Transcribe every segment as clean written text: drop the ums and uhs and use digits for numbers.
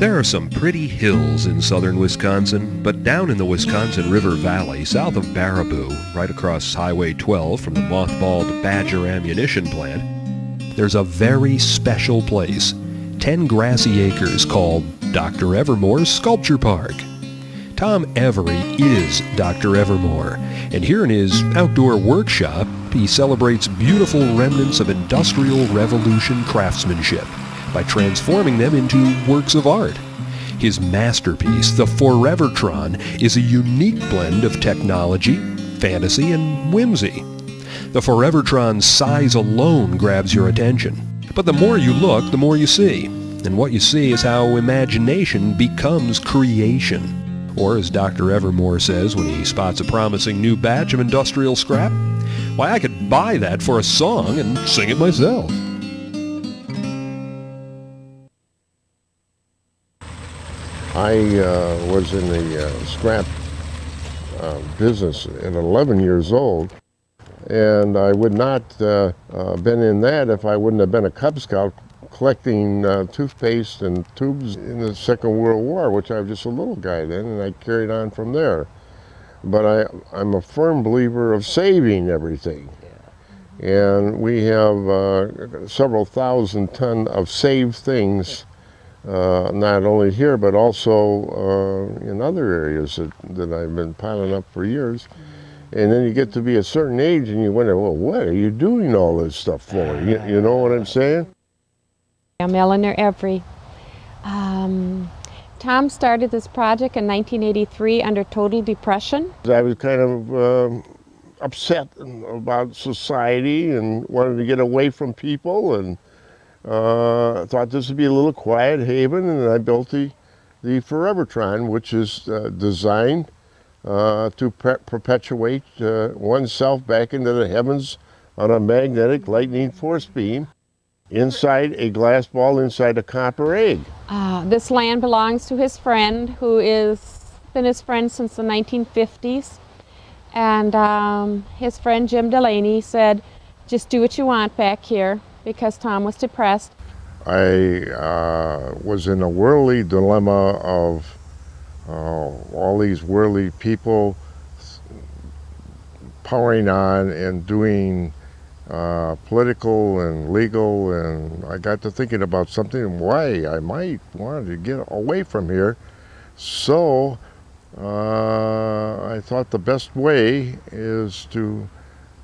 There are some pretty hills in southern Wisconsin, but down in the Wisconsin River Valley, south of Baraboo, right across Highway 12 from the mothballed Badger Ammunition Plant, there's a very special place, 10 grassy acres called Dr. Evermore's Sculpture Park. Tom Every is Dr. Evermore, and here in his outdoor workshop, he celebrates beautiful remnants of Industrial Revolution craftsmanship by transforming them into works of art. His masterpiece, the Forevertron, is a unique blend of technology, fantasy, and whimsy. The Forevertron's size alone grabs your attention. But the more you look, the more you see. And what you see is how imagination becomes creation. Or as Dr. Evermore says when he spots a promising new batch of industrial scrap, why, I could buy that for a song and sing it myself. I was in the scrap business at 11 years old, and I would not been in that if I wouldn't have been a Cub Scout collecting toothpaste and tubes in the Second World War, which I was just a little guy then, and I carried on from there. But I'm a firm believer of saving everything. And we have several thousand ton of saved things, not only here, but also in other areas that I've been piling up for years. And then you get to be a certain age and you wonder, well, what are you doing all this stuff for? You know what I'm saying? I'm Eleanor Every. Tom started this project in 1983 under total depression. I was kind of upset about society and wanted to get away from people, and thought this would be a little quiet haven, and I built the Forevertron, which is designed to perpetuate oneself back into the heavens on a magnetic lightning force beam inside a glass ball inside a copper egg. This land belongs to his friend, who has been his friend since the 1950s. And his friend Jim Delaney said, just do what you want back here, because Tom was depressed. I was in a worldly dilemma of all these worldly people powering on and doing political and legal, and I got to thinking about something, why I might want to get away from here. So I thought the best way is to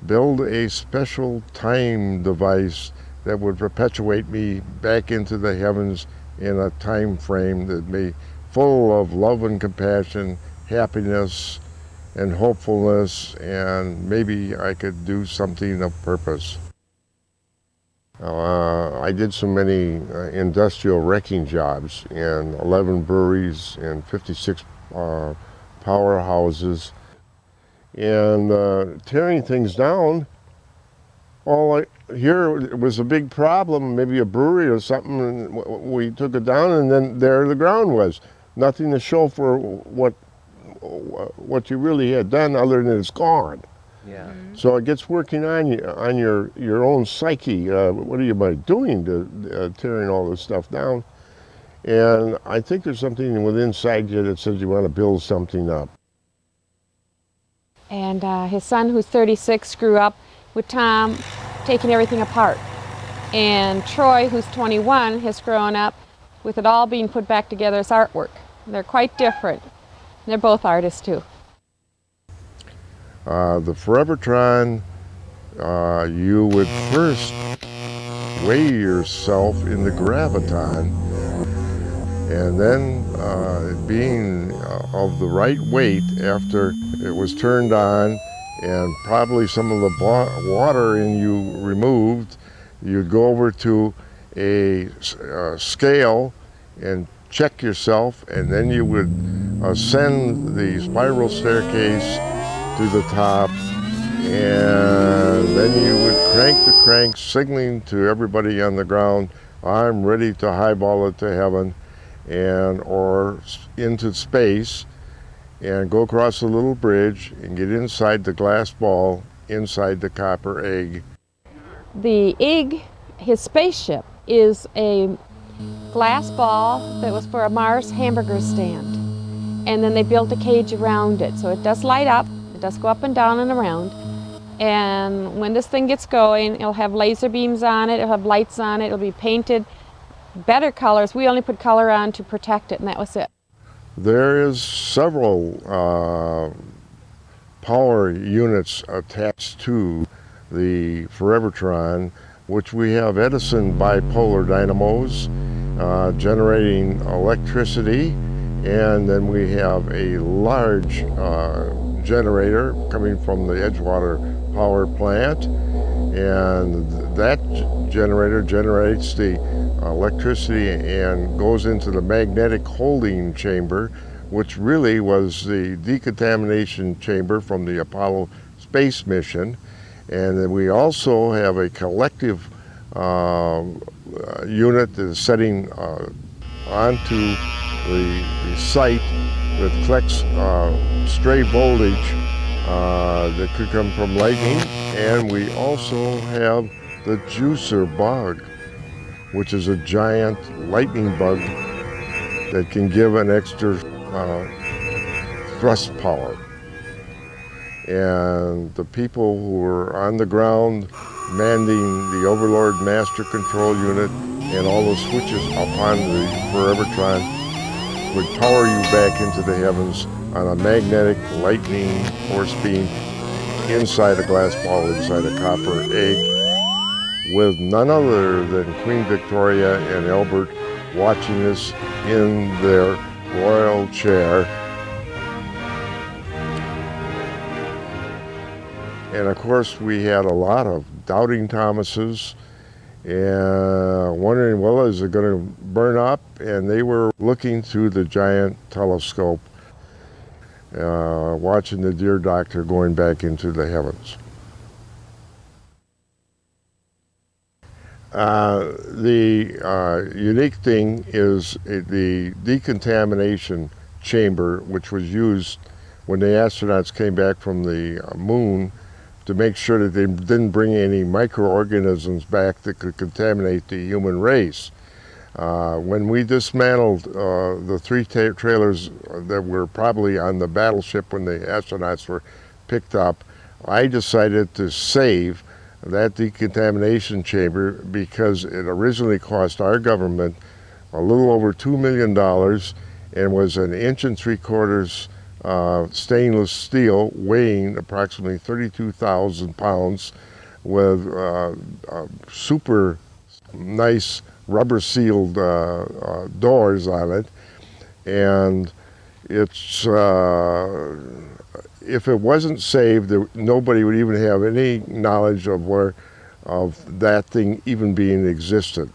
build a special time device that would perpetuate me back into the heavens in a time frame that be full of love and compassion, happiness and hopefulness, and maybe I could do something of purpose. I did so many industrial wrecking jobs in 11 breweries and 56 powerhouses, and tearing things down. Here was a big problem, maybe a brewery or something, and we took it down, and then there the ground was. Nothing to show for what you really had done, other than it's gone. Yeah. So it gets working on your own psyche. What are you doing to tearing all this stuff down? And I think there's something within inside you that says you want to build something up. And his son, who's 36, grew up with Tom taking everything apart. And Troy, who's 21, has grown up with it all being put back together as artwork. They're quite different. They're both artists too. The Forevertron, you would first weigh yourself in the graviton, and then being of the right weight after it was turned on and probably some of the water in you removed, you'd go over to a scale and check yourself, and then you would ascend the spiral staircase to the top, and then you would crank the crank, signaling to everybody on the ground, I'm ready to highball it to heaven, or into space, and go across a little bridge and get inside the glass ball inside the copper egg. The egg, his spaceship, is a glass ball that was for a Mars hamburger stand. And then they built a cage around it. So it does light up, it does go up and down and around. And when this thing gets going, it'll have laser beams on it, it'll have lights on it, it'll be painted better colors. We only put color on to protect it, and that was it. There is several power units attached to the Forevertron, which we have Edison bipolar dynamos generating electricity, and then we have a large generator coming from the Edgewater power plant, and that generator generates the electricity and goes into the magnetic holding chamber, which really was the decontamination chamber from the Apollo space mission. And then we also have a collective unit that is setting onto the site that collects stray voltage that could come from lightning. And we also have the juicer bug, which is a giant lightning bug that can give an extra thrust power. And the people who were on the ground manning the Overlord Master Control Unit and all the switches upon the Forevertron would power you back into the heavens on a magnetic lightning force beam inside a glass ball, inside a copper egg, with none other than Queen Victoria and Albert watching us in their royal chair. And of course, we had a lot of doubting Thomases and wondering, well, is it going to burn up? And they were looking through the giant telescope, watching the dear doctor going back into the heavens. The unique thing is the decontamination chamber, which was used when the astronauts came back from the moon to make sure that they didn't bring any microorganisms back that could contaminate the human race. When we dismantled the three trailers that were probably on the battleship when the astronauts were picked up, I decided to save that decontamination chamber because it originally cost our government a little over $2 million and was an 1 3/4 stainless steel weighing approximately 32,000 pounds with super nice rubber sealed doors on it. And it's if it wasn't saved, nobody would even have any knowledge of that thing even being existed.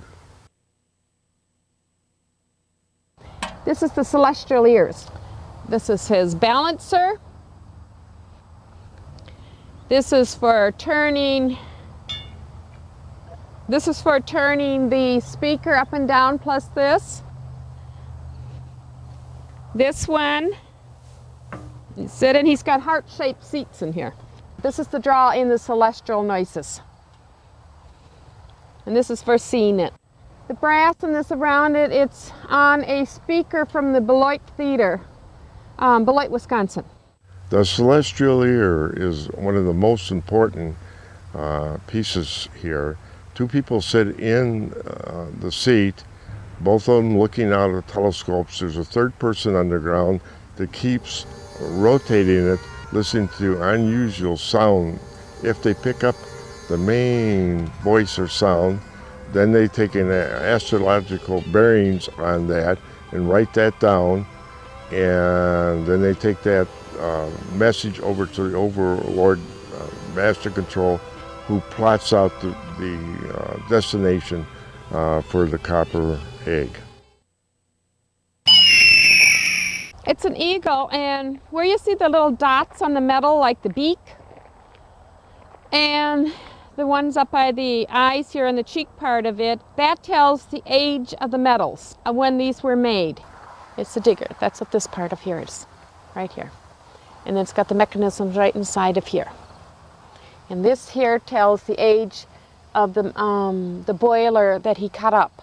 This is the celestial ears. This is his balancer. This is for turning the speaker up and down, plus this. This one, you sit in, he's got heart-shaped seats in here. This is to draw in the celestial noises. And this is for seeing it. The brass and this around it, it's on a speaker from the Beloit Theater, Beloit, Wisconsin. The celestial ear is one of the most important pieces here. Two people sit in the seat, both of them looking out of telescopes. There's a third person underground that keeps rotating it, listening to unusual sound. If they pick up the main voice or sound, then they take an astrological bearings on that and write that down, and then they take that message over to the Overlord Master Control, who plots out the destination for the copper egg. It's an eagle, and where you see the little dots on the metal, like the beak, and the ones up by the eyes here and the cheek part of it, that tells the age of the metals of when these were made. It's the digger. That's what this part of here is, right here. And then it's got the mechanisms right inside of here. And this here tells the age of the boiler that he cut up.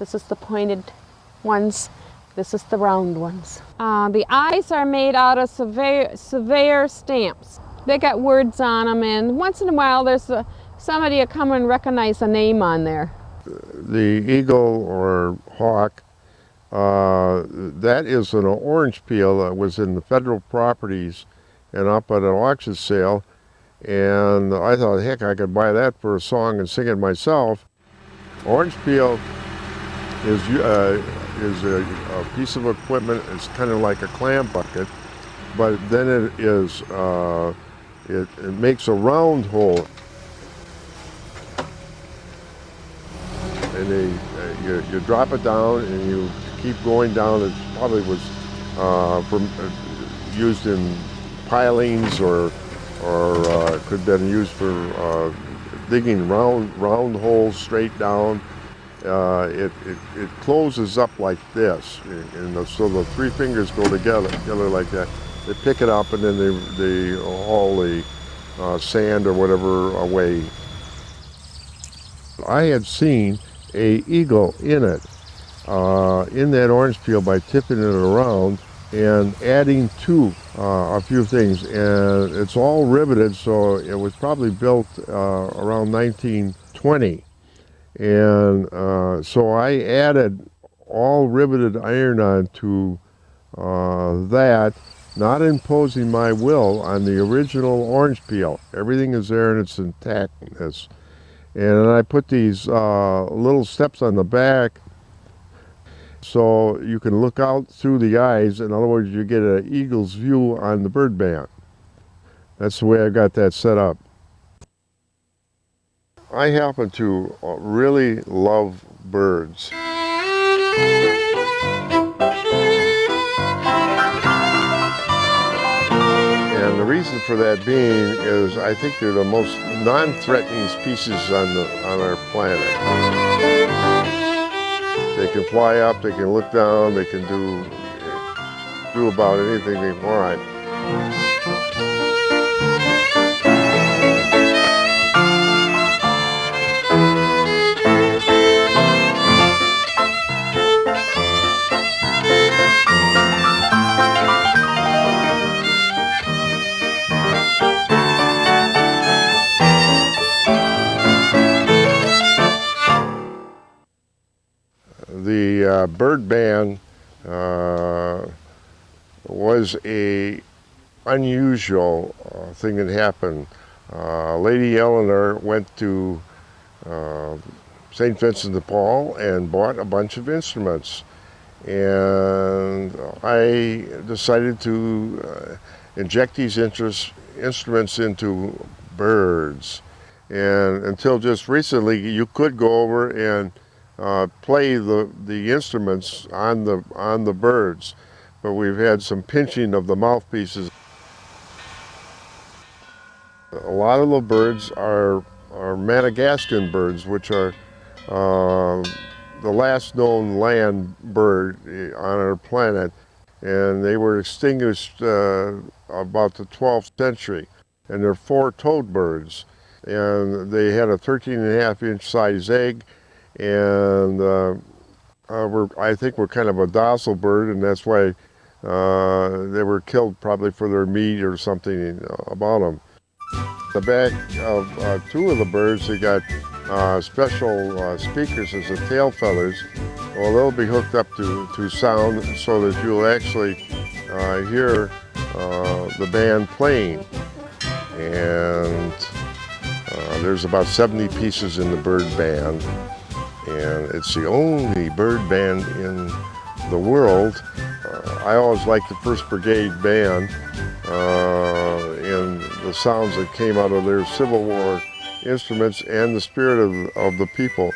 This is the pointed ones. This is the round ones. The eyes are made out of surveyor stamps. They got words on them, and once in a while there's somebody will come and recognize a name on there. The eagle or hawk, that is an orange peel that was in the federal properties and up at an auction sale. And I thought, heck, I could buy that for a song and sing it myself. Orange peel is a piece of equipment. It's kind of like a clam bucket, but then it is it makes a round hole, and you drop it down and you keep going down. It probably was used in pilings or could have been used for digging round holes straight down. It closes up like this, and so the three fingers go together like that. They pick it up and then they haul the sand or whatever away. I had seen an eagle in it, in that orange peel, by tipping it around and adding to a few things. And it's all riveted, so it was probably built around 1920. And so I added all riveted iron onto that, not imposing my will on the original orange peel. Everything is there in its intactness. And I put these little steps on the back so you can look out through the eyes. In other words, you get an eagle's view on the bird band. That's the way I got that set up. I happen to really love birds. And the reason for that being is I think they're the most non-threatening species on our planet. They can fly up, they can look down, they can do about anything they want. The bird band was a unusual thing that happened. Lady Eleanor went to St. Vincent de Paul and bought a bunch of instruments, and I decided to inject these instruments into birds. And until just recently, you could go over and play the instruments on the birds, but we've had some pinching of the mouthpieces. A lot of the birds are Madagascan birds, which are the last known land bird on our planet, and they were extinguished about the 12th century. And they're four-toed birds, and they had a 13.5-inch size egg. And I think we're kind of a docile bird, and that's why they were killed, probably for their meat or something about them. The back of two of the birds, they got special speakers as the tail feathers. Well, they'll be hooked up to sound so that you'll actually hear the band playing. And there's about 70 pieces in the bird band. And it's the only bird band in the world. I always liked the 1st Brigade Band and the sounds that came out of their Civil War instruments and the spirit of the people.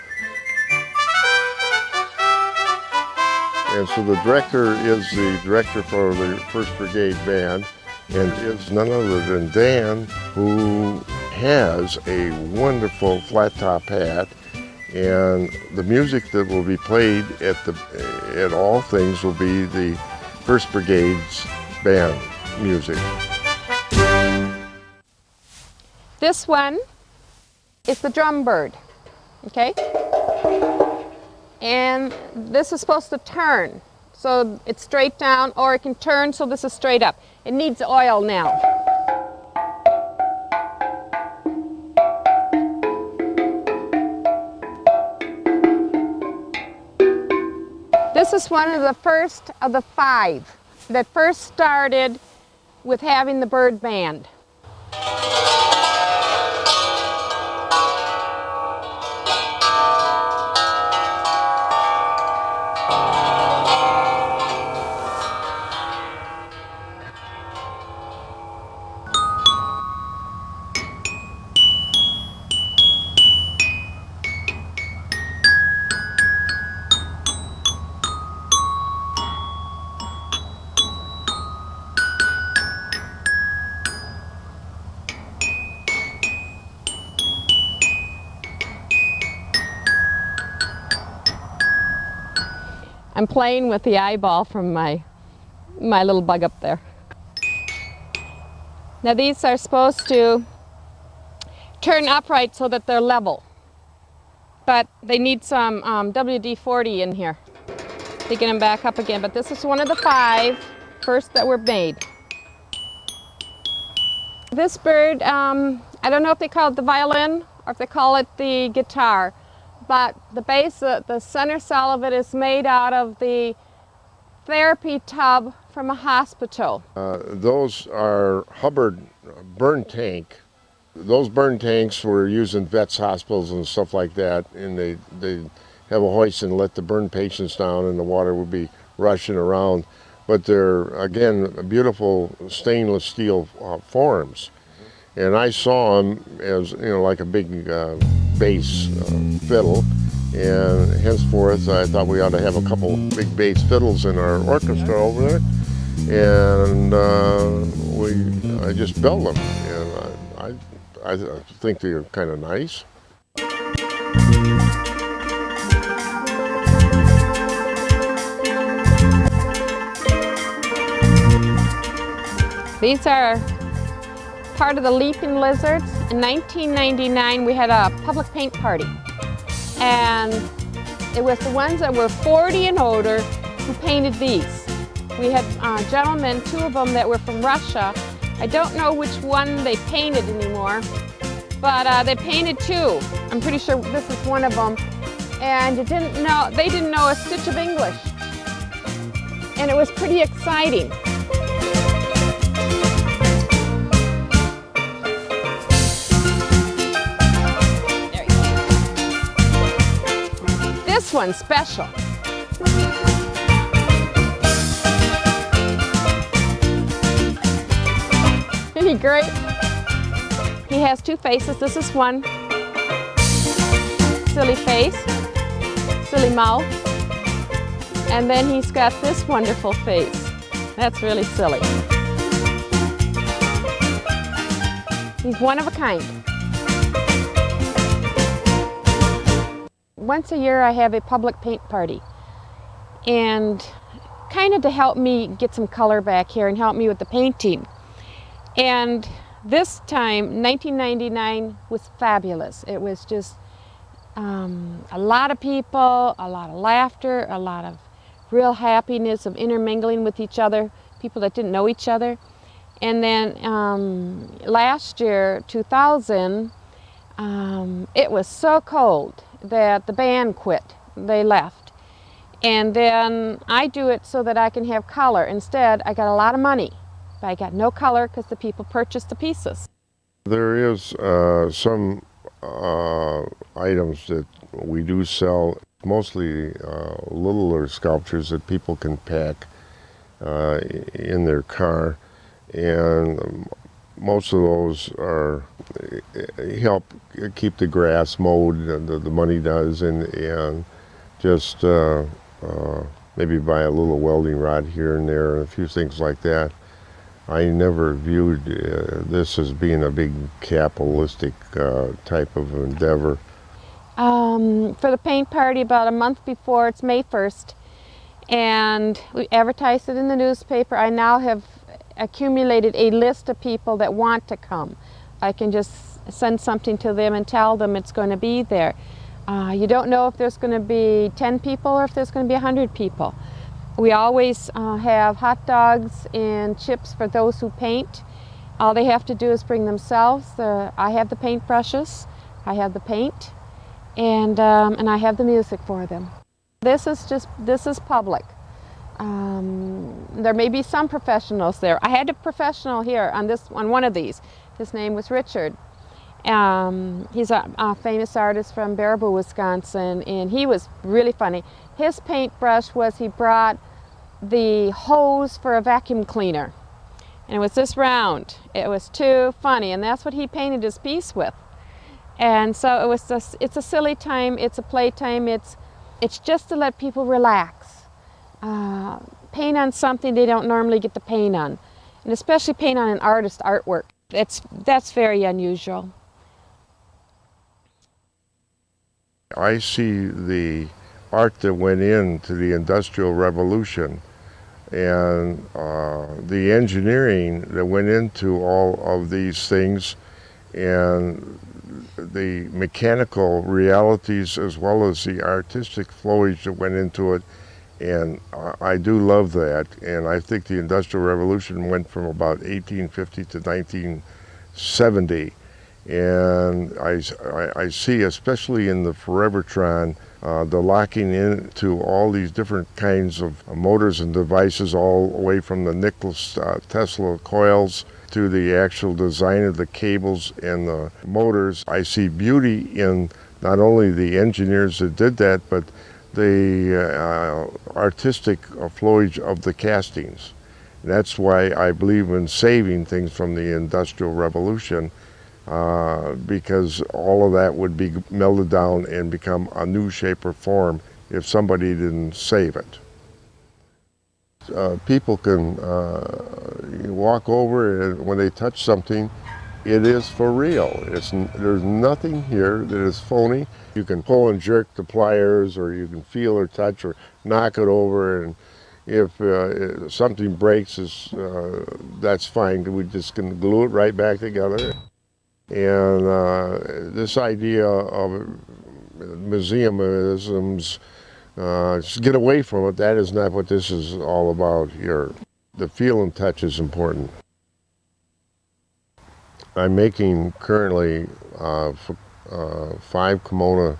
And so the director is the director for the 1st Brigade Band, and is none other than Dan, who has a wonderful flat top hat. And the music that will be played at all things will be the 1st Brigade's band music. This one is the drum bird, okay? And this is supposed to turn. So it's straight down, or it can turn so this is straight up. It needs oil now. This is one of the first of the 5 that first started with having the bird band. I'm playing with the eyeball from my little bug up there. Now these are supposed to turn upright so that they're level, but they need some WD-40 in here to get them back up again. But this is one of the 5 first that were made. This bird, I don't know if they call it the violin or if they call it the guitar, but the base, the center cell of it is made out of the therapy tub from a hospital. Those are Hubbard burn tank. Those burn tanks were used in vets hospitals and stuff like that, and they have a hoist and let the burn patients down and the water would be rushing around. But they're, again, beautiful stainless steel forms. And I saw them as, like a big bass fiddle, and henceforth I thought we ought to have a couple big bass fiddles in our orchestra over there, and I just built them, and I think they're kind of nice. These are part of the leaping lizards. In 1999 we had a public paint party, and it was the ones that were 40 and older who painted these. We had gentlemen, 2 of them that were from Russia. I don't know which one they painted anymore, but they painted 2. I'm pretty sure this is one of them, and they didn't know a stitch of English, and it was pretty exciting. This one's special. Isn't he great? He has 2 faces. This is one silly face, silly mouth, and then he's got this wonderful face. That's really silly. He's one of a kind. Once a year I have a public paint party, and kind of to help me get some color back here and help me with the painting. And this time, 1999, was fabulous. It was just a lot of people, a lot of laughter, a lot of real happiness of intermingling with each other, people that didn't know each other. And then last year, 2000, it was so cold that the band quit. They left. And then I do it so that I can have color. Instead, I got a lot of money, but I got no color because the people purchased the pieces. There is some items that we do sell, mostly littler sculptures that people can pack in their car, and most of those are help keep the grass mowed. The money does, and just maybe buy a little welding rod here and there, and a few things like that. I never viewed this as being a big capitalistic type of endeavor. For the paint party, about a month before, it's May 1st, and we advertised it in the newspaper. I now have accumulated a list of people that want to come. I can just send something to them and tell them it's going to be there. You don't know if there's going to be 10 people or if there's going to be 100 people. We always have hot dogs and chips for those who paint. All they have to do is bring themselves. I have the paint brushes, I have the paint, and I have the music for them. This is public. There may be some professionals there. I had a professional here on one of these. His name was Richard. He's a famous artist from Baraboo, Wisconsin, and he was really funny. His paintbrush was, he brought the hose for a vacuum cleaner, and it was this round. It was too funny, and that's what he painted his piece with. And so it was just, it's a silly time, it's a playtime, it's just to let people relax. Paint on something they don't normally get to paint on, and especially paint on an artist artwork. That's very unusual. I see the art that went into the Industrial Revolution and the engineering that went into all of these things and the mechanical realities as well as the artistic flowage that went into it. And I do love that. And I think the Industrial Revolution went from about 1850 to 1970. And I see, especially in the Forevertron, the locking into all these different kinds of motors and devices, all the way from the Nikola Tesla coils to the actual design of the cables and the motors. I see beauty in not only the engineers that did that, but the artistic flowage of the castings. And that's why I believe in saving things from the Industrial Revolution, because all of that would be melted down and become a new shape or form if somebody didn't save it. People can walk over, and when they touch something, it is for real. There's nothing here that is phony. You can pull and jerk the pliers, or you can feel or touch or knock it over, and if something breaks, that's fine. We just can glue it right back together. And this idea of museumisms, just get away from it. That is not what this is all about here. The feel and touch is important. I'm making currently 5 Kimona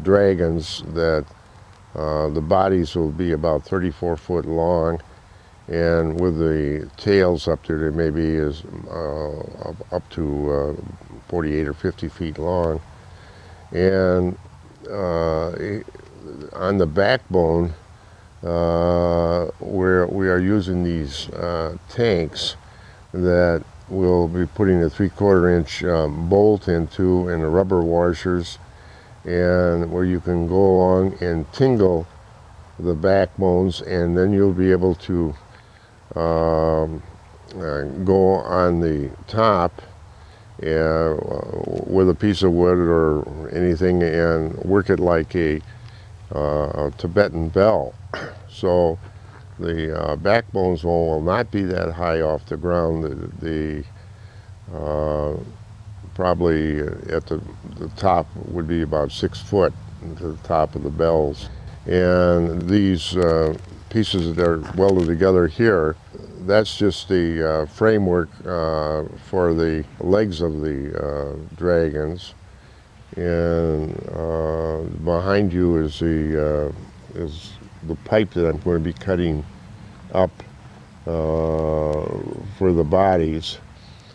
dragons that the bodies will be about 34 foot long, and with the tails up there, they may be up to 48 or 50 feet long. And on the backbone, where we are using these tanks that we'll be putting a 3/4 inch bolt into, and the rubber washers, and where you can go along and tingle the backbones, and then you'll be able to go on the top with a piece of wood or anything and work it like a Tibetan bell. So the backbones will not be that high off the ground. Probably at the top would be about 6 foot to the top of the bells. And these pieces that are welded together here, that's just the framework for the legs of the dragons. And behind you is the pipe that I'm going to be cutting up for the bodies.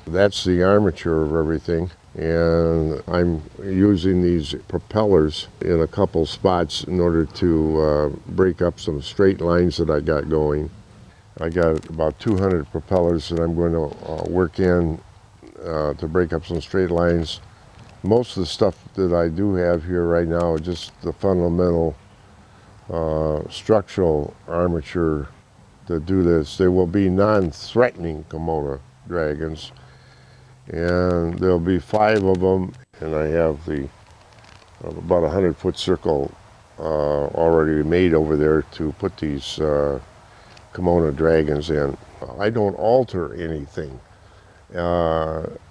That's the armature of everything, and I'm using these propellers in a couple spots in order to break up some straight lines that I got going. I got about 200 propellers that I'm going to work in to break up some straight lines. Most of the stuff that I do have here right now is just the fundamental structural armature to do this. They will be non-threatening Kimona dragons, and there'll be 5 of them, and I have the about 100-foot circle already made over there to put these Kimona dragons in. I don't alter anything.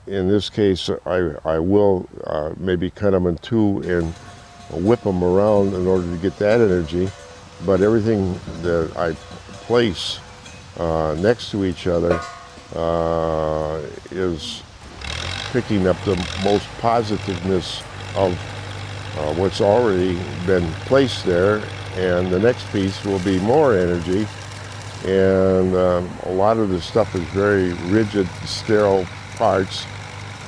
In this case, I will maybe cut them in 2 and whip them around in order to get that energy. But everything that I place next to each other is picking up the most positiveness of what's already been placed there, and the next piece will be more energy. And a lot of the stuff is very rigid, sterile parts,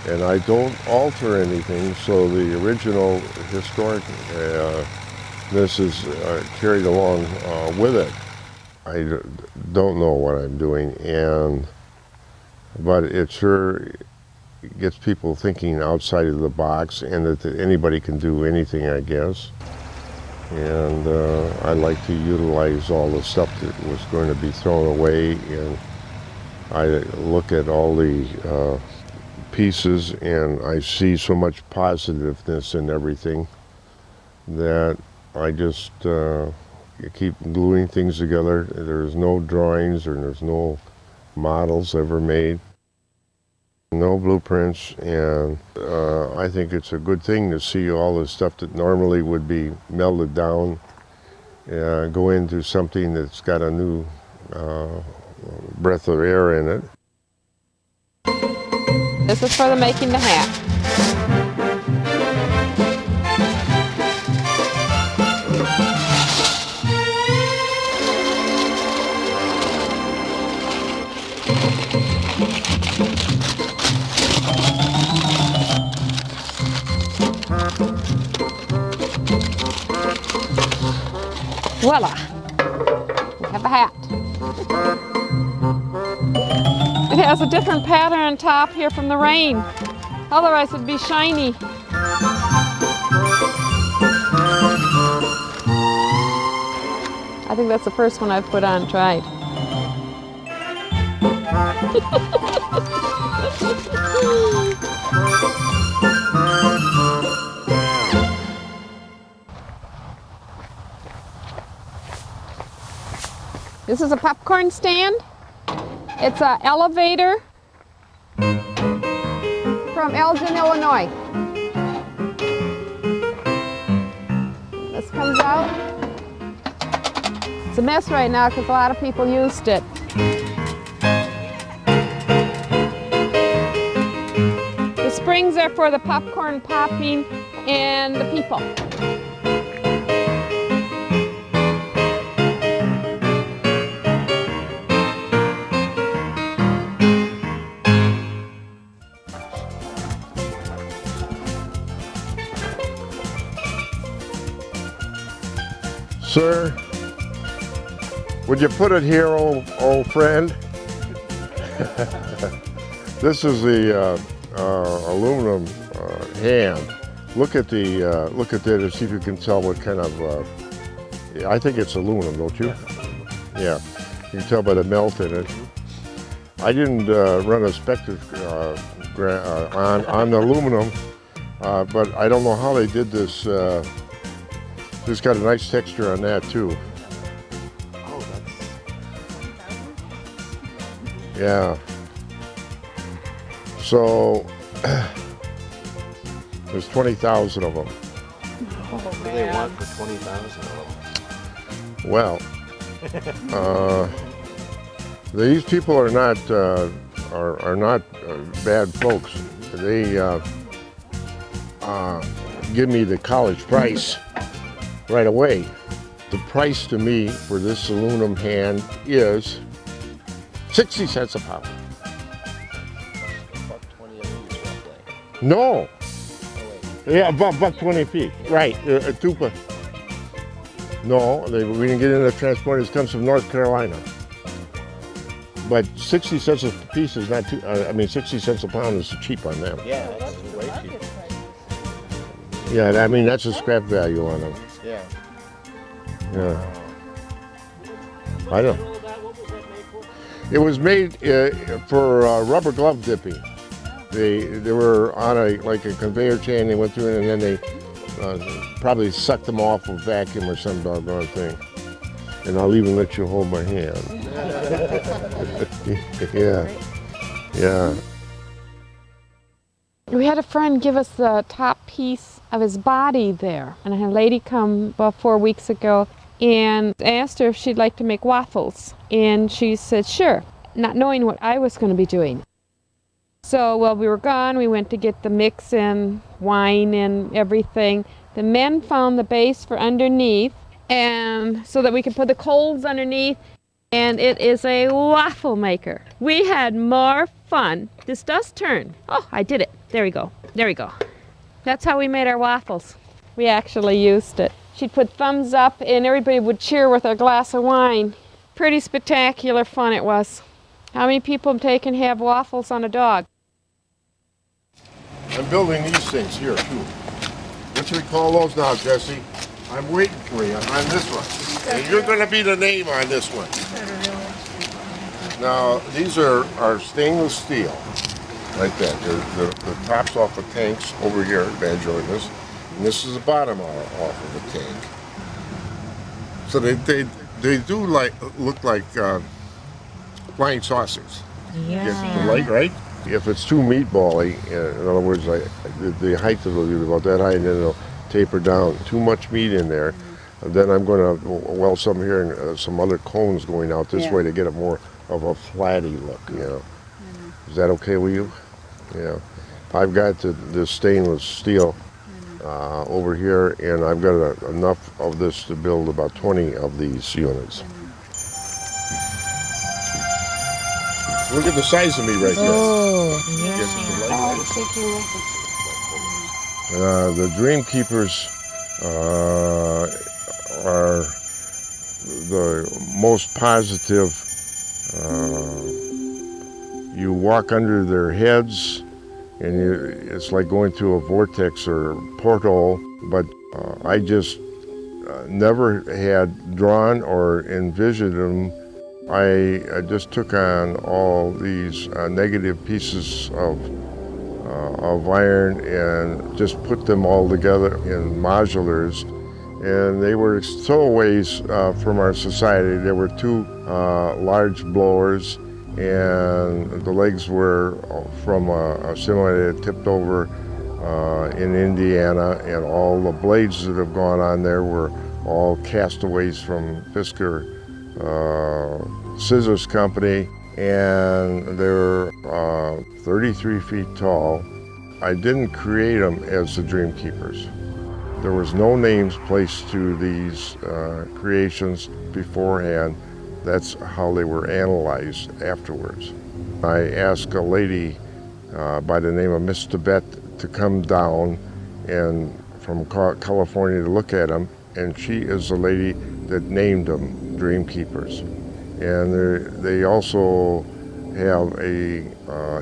and I don't alter anything, so the original historicness is carried along with it. I don't know what I'm doing, but it sure gets people thinking outside of the box, and that anybody can do anything, I guess. And I like to utilize all the stuff that was going to be thrown away, and I look at all the pieces and I see so much positiveness in everything that I just keep gluing things together. There's no drawings or there's no models ever made, no blueprints, and I think it's a good thing to see all the stuff that normally would be melted down go into something that's got a new breath of air in it. This is for the making the hat. Voila! We have a hat. It has a different pattern on top here from the rain. Otherwise it'd be shiny. I think that's the first one I've put on, tried. This is a popcorn stand. It's an elevator from Elgin, Illinois. This comes out. It's a mess right now because a lot of people used it. The springs are for the popcorn popping and the people. Sir, would you put it here, old friend? This is the aluminum hand. Look at that and see if you can tell what kind of. I think it's aluminum, don't you? Yeah, you can tell by the melt in it. I didn't run a spectre on the aluminum, but I don't know how they did this. It's got a nice texture on that too. Oh, that's... Yeah. So there's 20,000 of them. What do they want for 20,000 of them? Well, these people are not bad folks. They give me the college price right away. The price to me for this aluminum hand is 60 cents a pound. About 20 of these roughly. No. Oh, wait. Yeah, about 20 feet. Right. No, we didn't get into the transport. It comes from North Carolina. But 60 cents a piece is not too. 60 cents a pound is cheap on them. Yeah, that's way cheap. Yeah, I mean that's a scrap value on them. Yeah. Yeah. I don't. It was made for rubber glove dipping. They were on a conveyor chain. They went through it, and then they probably sucked them off with vacuum or some doggone thing. And I'll even let you hold my hand. Yeah. Yeah. We had a friend give us the top piece of his body there. And I had a lady come about 4 weeks ago and asked her if she'd like to make waffles. And she said, sure, not knowing what I was going to be doing. So while we were gone, we went to get the mix and wine and everything. The men found the base for underneath, and so that we could put the coals underneath, and it is a waffle maker. We had more fun. This does turn. Oh, I did it. There we go. There we go. That's how we made our waffles. We actually used it. She'd put thumbs up, and everybody would cheer with a glass of wine. Pretty spectacular fun it was. How many people take and have waffles on a dog? I'm building these things here too. What you call those now, Jesse? I'm waiting for you on this one. And you're going to be the name on this one. Now, these are stainless steel, like that. They're the tops off the tanks over here at Van Jordan's, and this is the bottom off of the tank. So they do look like flying saucers. Yeah. Get the light, right? If it's too meatball-y, in other words, the height of it will be about that high, and then it'll taper down. Too much meat in there, and then I'm going to weld some here and some other cones going out this way to get it more of a flatty look, you know. Is that okay with you? Yeah. I've got the stainless steel over here, and I've got enough of this to build about 20 of these units. Look at the size of me right there. Oh, The Dream Keepers are the most positive. You walk under their heads, and it's like going through a vortex or portal, but I just never had drawn or envisioned them. I just took on all these negative pieces of iron and just put them all together in modulars, and they were stowaways from our society. There were two large blowers, and the legs were from a semi that tipped over in Indiana, and all the blades that have gone on there were all castaways from Fisker Scissors Company, and they're 33 feet tall. I didn't create them as the Dream Keepers. There was no names placed to these creations beforehand. That's how they were analyzed afterwards. I asked a lady by the name of Miss Tibet to come down and from California to look at them, and she is the lady that named them Dream Keepers. And they also have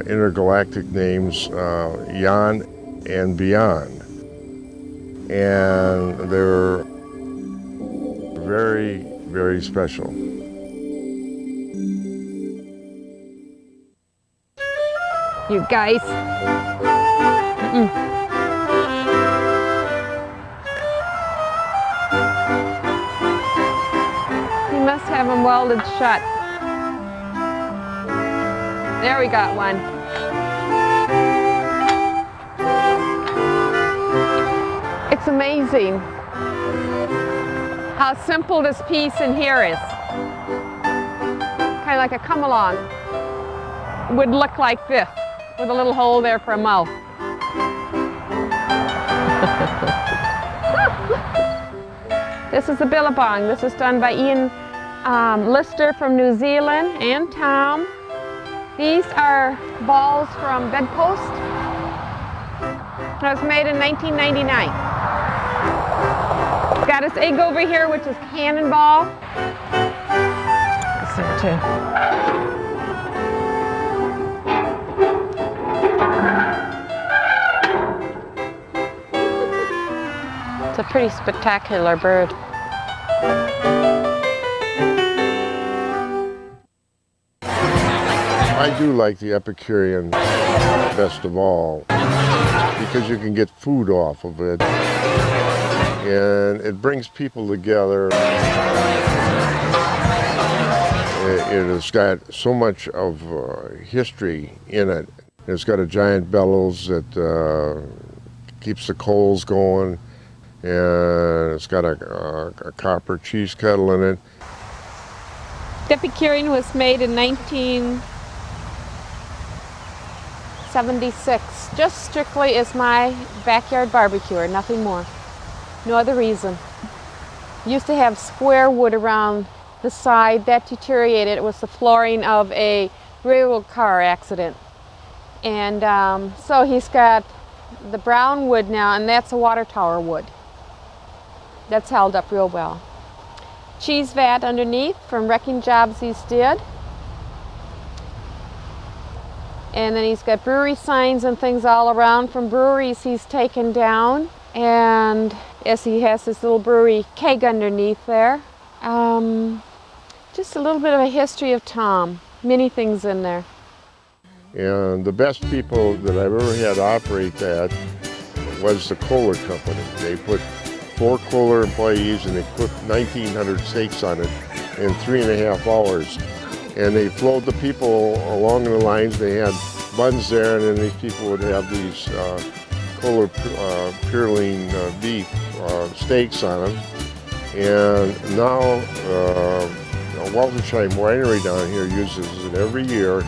intergalactic names, Yon and Beyond. And they're very, very special. You guys. You must have them welded shut. There we got one. It's amazing how simple this piece in here is. Kind of like a come-along. Would look like this, with a little hole there for a mouth. This is a billabong. This is done by Ian Lister from New Zealand and Tom. These are balls from bedpost. It was made in 1999. Got his egg over here, which is cannonball. That's there too. It's a pretty spectacular bird. I do like the Epicurean best of all because you can get food off of it, and it brings people together. It has got so much of history in it. It's got a giant bellows that keeps the coals going, and it's got a copper cheese kettle in it. The Epicurean was made in 1976, just strictly as my backyard barbecue, nothing more. No other reason. Used to have square wood around the side. That deteriorated. It was the flooring of a railroad car accident. And so he's got the brown wood now, and that's a water tower wood. That's held up real well. Cheese vat underneath from wrecking jobs he's did. And then he's got brewery signs and things all around from breweries he's taken down. And yes, he has this little brewery keg underneath there. Just a little bit of a history of Tom. Many things in there. And the best people that I've ever had operate that was the Kohler Company. They put 4 Kohler employees and they put 1,900 steaks on it in 3.5 hours. And they flowed the people along the lines. They had buns there, and then these people would have these Kohler pure lean beef steaks on them. And now Waltersheim Winery down here uses it every year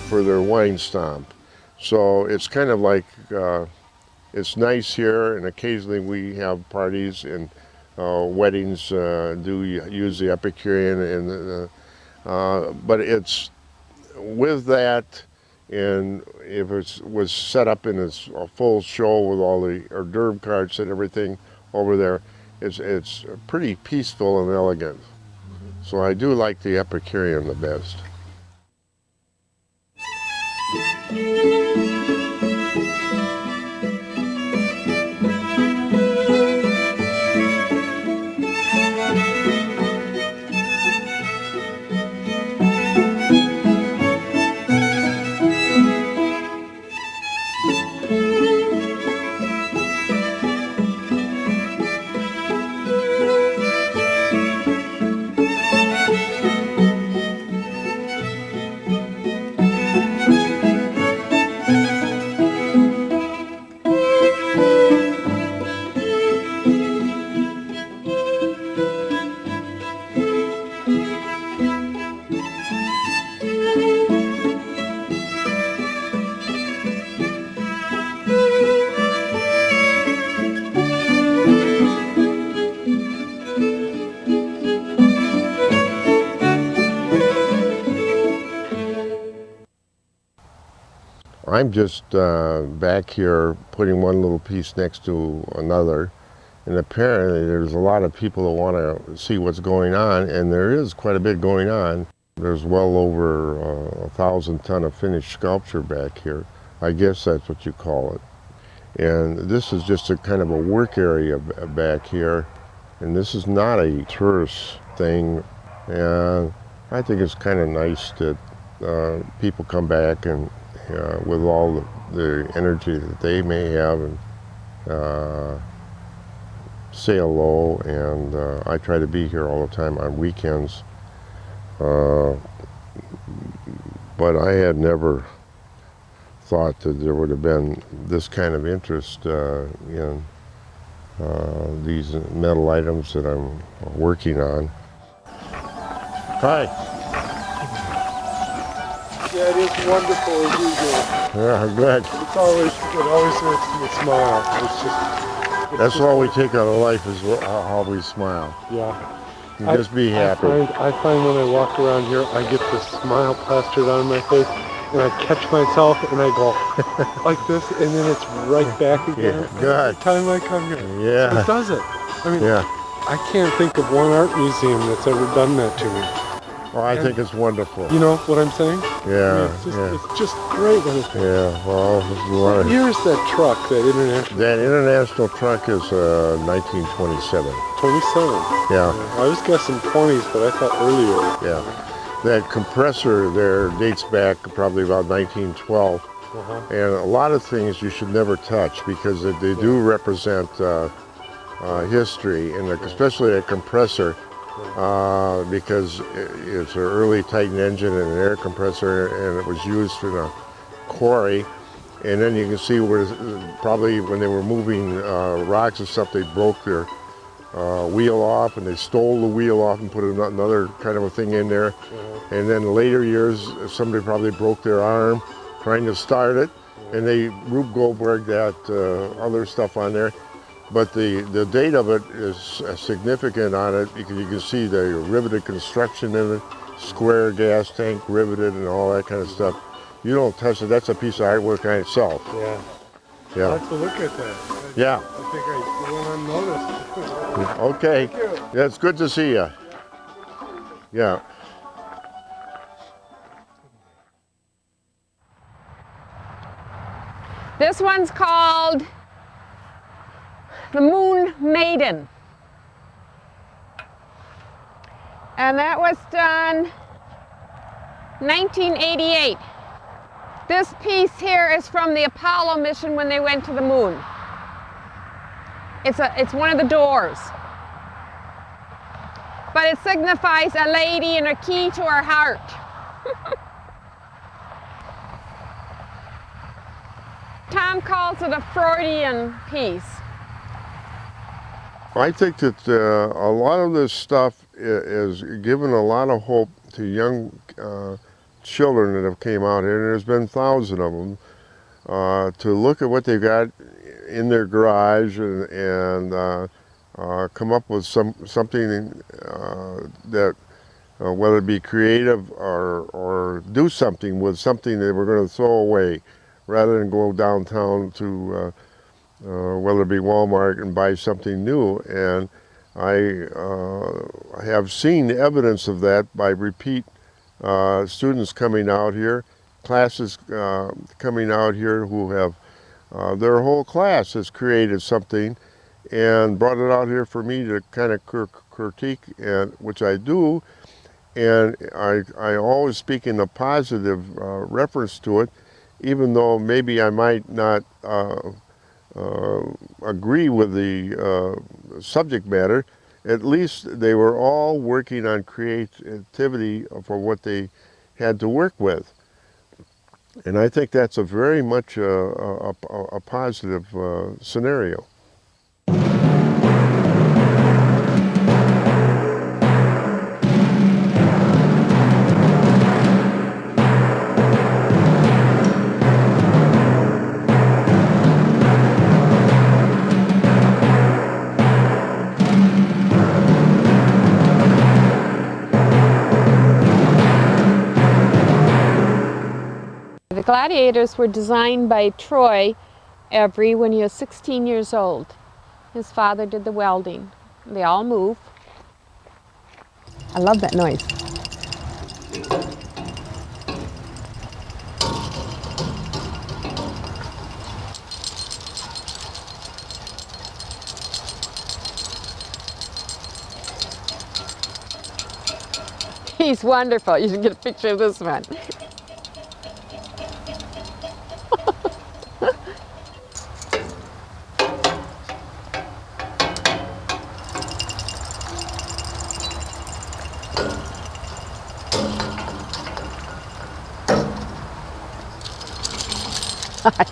for their wine stomp. So it's kind of like, it's nice here, and occasionally we have parties and weddings do use the Epicurean, and but it's with that, and if it was set up in a full show with all the hors d'oeuvre carts and everything over there, it's pretty peaceful and elegant. So I do like the Epicurean the best. I'm just back here putting one little piece next to another, and apparently there's a lot of people that want to see what's going on, and there is quite a bit going on. There's well over 1,000 ton of finished sculpture back here. I guess that's what you call it. And this is just a kind of a work area back here, and this is not a tourist thing. And I think it's kind of nice that people come back and with all the energy that they may have, and say hello. And I try to be here all the time on weekends. But I had never thought that there would have been this kind of interest in these metal items that I'm working on. Hi. Yeah, it is wonderful as usual. Yeah, I'm glad. It always makes me smile. It's That's all we take out of life is how we smile. Yeah. And just be happy. I find when I walk around here, I get this smile plastered on my face, and I catch myself and I go like this, and then it's right back again. Yeah, good. Every time I come here. Yeah. It does it. I mean, Yeah. I can't think of one art museum that's ever done that to me. Well, I think it's wonderful. You know what I'm saying? Yeah, It's just great when it's yeah. Well, here's that truck, that international. That international truck is 1927. 27. Yeah. I was guessing 20s, but I thought earlier. Yeah. That compressor there dates back probably about 1912. And a lot of things you should never touch because they do represent history, and especially a compressor. Because it's an early Titan engine and an air compressor, and it was used in quarry, and then you can see where probably when they were moving rocks and stuff, they broke their wheel off, and they stole the wheel off and put another kind of a thing in there. And then later years, somebody probably broke their arm trying to start it, and they Rube Goldberg that other stuff on there. But the date of it is significant on it because you can see the riveted construction in it, square gas tank riveted and all that kind of stuff. You don't touch it, that's a piece of artwork on itself. Yeah. Yeah. I'll have to look at that. Yeah. I think I went unnoticed. Okay. Thank you. Yeah, it's good to see you. Yeah. This one's called the Moon Maiden. And that was done 1988. This piece here is from the Apollo mission when they went to the moon. It's one of the doors. But it signifies a lady and a key to her heart. Tom calls it a Freudian piece. I think that a lot of this stuff is giving a lot of hope to young children that have came out here, and there's been thousands of them, to look at what they've got in their garage and come up with something that, whether it be creative or do something with something that we're going to throw away, rather than go downtown to whether it be Walmart and buy something new. And I have seen evidence of that by repeat students coming out here, classes coming out here who have, their whole class has created something and brought it out here for me to kind of critique, and which I do. And I always speak in a positive reference to it, even though maybe I might not agree with the subject matter. At least they were all working on creativity for what they had to work with. And I think that's a very much a positive scenario. The gladiators were designed by Troy Every when he was 16 years old. His father did the welding. They all move. I love that noise. He's wonderful. You should get a picture of this one.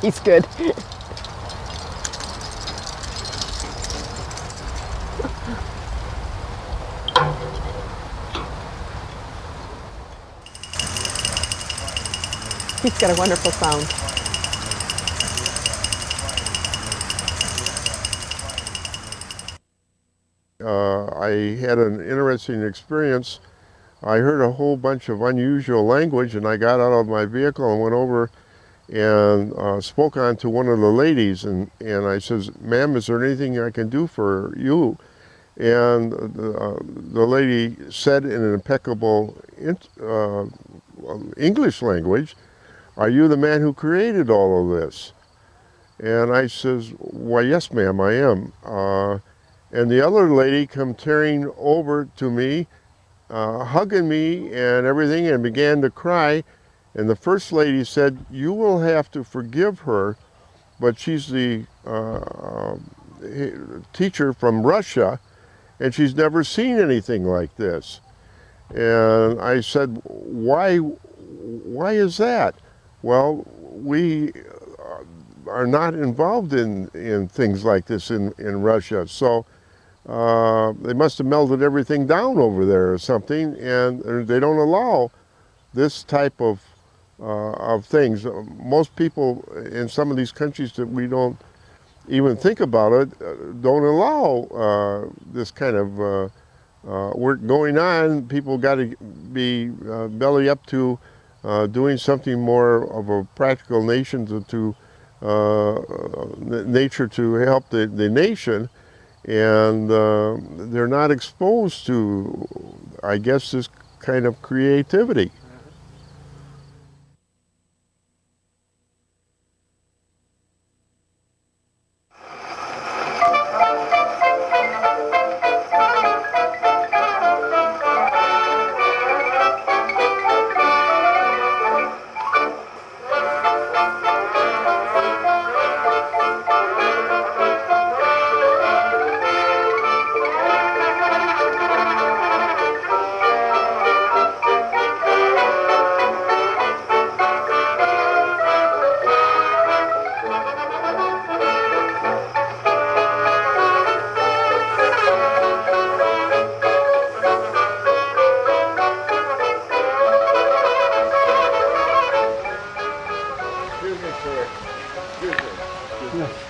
He's good. He's got a wonderful sound. I had an interesting experience. I heard a whole bunch of unusual language, and I got out of my vehicle and went over and spoke on to one of the ladies, and I says, "Ma'am, is there anything I can do for you?" And the lady said in an impeccable English language, "Are you the man who created all of this?" And I says, "Why, yes, ma'am, I am." And the other lady come tearing over to me, hugging me and everything, and began to cry. And the first lady said, "You will have to forgive her, but she's the teacher from Russia, and she's never seen anything like this." And I said, why is that?" "Well, we are not involved in things like this in Russia. So they must have melted everything down over there or something, and they don't allow this type of things. Most people in some of these countries that we don't even think about it don't allow this kind of work going on. People got to be belly up to doing something more of a practical nation to nature to help the nation, and they're not exposed to, I guess, this kind of creativity.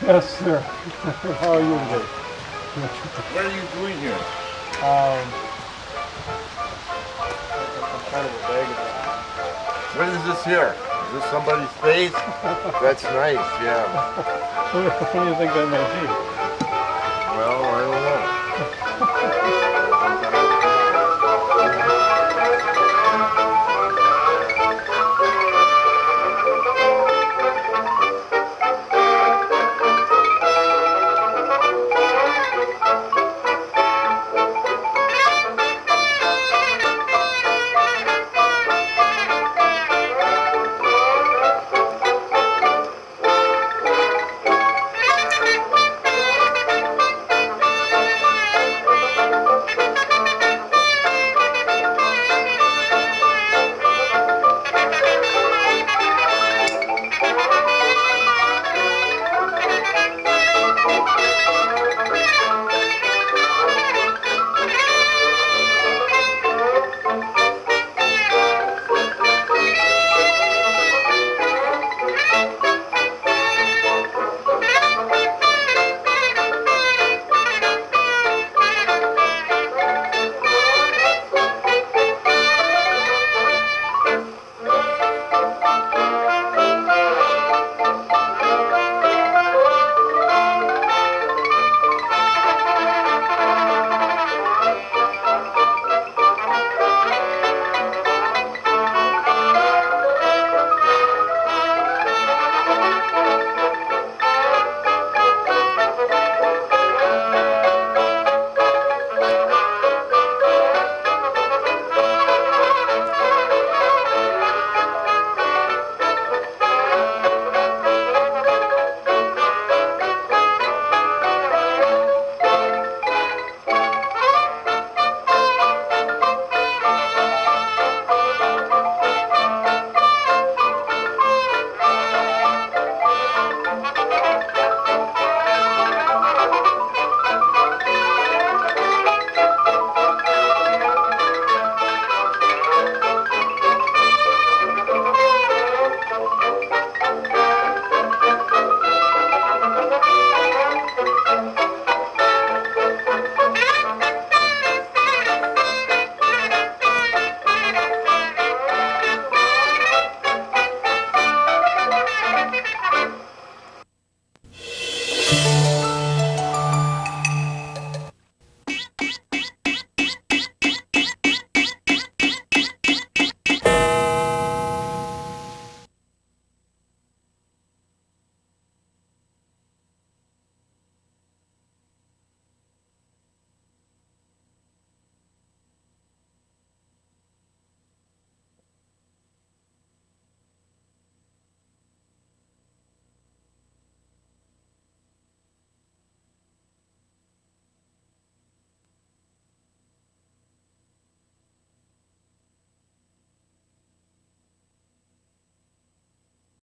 Yes, sir. How are you today? What are you doing here? I'm kind of a bag of that. What is this here? Is this somebody's face? That's nice, yeah. What do you think that might be? Well,